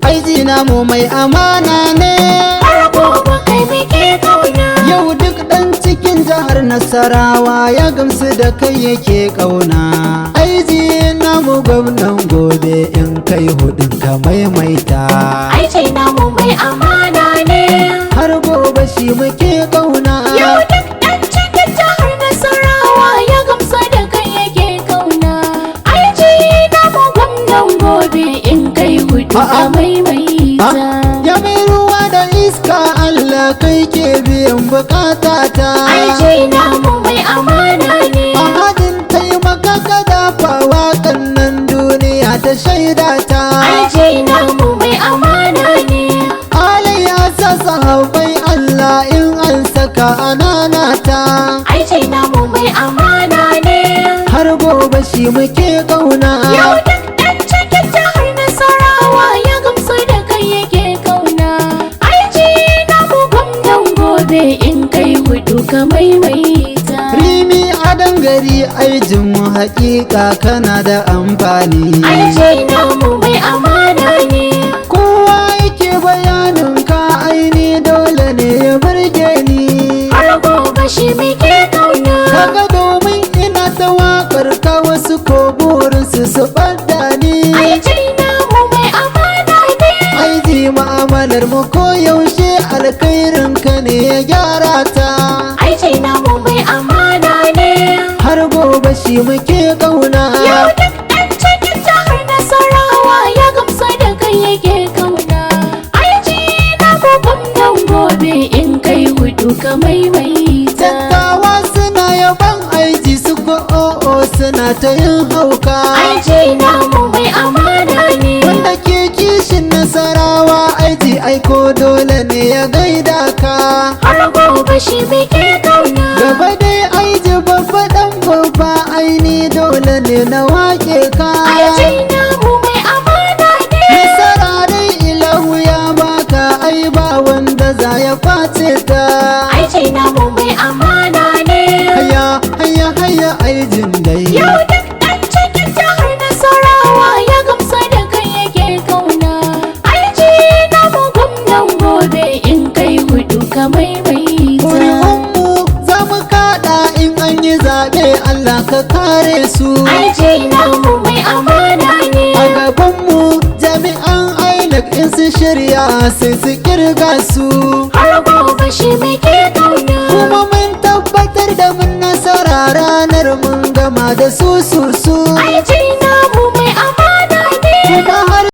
aiji namu mai amana ne, har gobe kai muke kauna. yau duk ɗan cikin jihar Nasarawa ya gamsu da kai yake ƙauna. Aiji namu gwamnan gobe in kai hudun ka maimaita, Aiji namu mai amana ne, har gobe shi muke ƙauna. yau duk ɗan cikin jihar Nasarawa ya gamsu da kai yake kauna. Aiji namu gwamnan gobe in kai hudu ka maimaita. Ya mai ruwa da iska Allah kai ke biyan bukatata. Aiji namu mai amana ne, Ahadin taimaka ka dafa waƙan nan duniya ta shaidata. Aiji namu mai amana ne, Ali ya sa sahabbai Allah in an saka ananata, Aiji namu mai amana ne, har gobe shi muke ƙauna. yau duk ɗan cikin jihar Nasarawa ya gamsu da kai yake kauna. Aiji namu gwamnan gobe in kai hudu ka maimaita. Rimi adan gari aijin mu haƙiƙa kana da amfani. Aiji namu mai amana ne, Kowa yake bayanin ka aini dole ne ya burge ni. har gobe shi muke kauna. Kaga domin ina ta waƙar ka wasu ko burinsu su ɓadda ni. Aiji namu mai amana ne, Aiji ma'amalar mu ko yaushe alkhairin ka ne ya gyara ta, Aiji namu mai amana ne, har gobe shi muke ƙauna. yau duk ɗan cikin jihar Nasarawa ya gamsu da kai yake kauna. Aiji namu gwamnan gobe in kai hudu ka maimaita. Dattawa suna yaban aiji su ko o'o suna ta yin hauka. Aiji namu mai amana ne, Wanda ke kishin Nasarawa aiji aiko dole ne ya gaida ka. har gobe shi muke kauna. Gaba dai aiji babba dan babba aini dole ne na wake ka. Aiji namu mai amana ne, Nasara dai ilahu ya baka ai ba wanda za ya kwace ta. Aiji namu mai amana ne, Haya haya haya aijin dai. yau duk ɗan cikin jihar Nasarawa ya gamsu da kai yake kauna. Aiji namu gwamnan gobe in kai hudu ka maimaita. Kuri'unmu za mu kaɗa in an yi zaɓe Allah ka kare su. Aiji namu mai amana ne, A gabanmu jami'an INEC in sun shirya sai su kirga su. har gobe shi muke kauna. Kuma mun tabbatar da mun nasara ranar mun gama da su. Aiji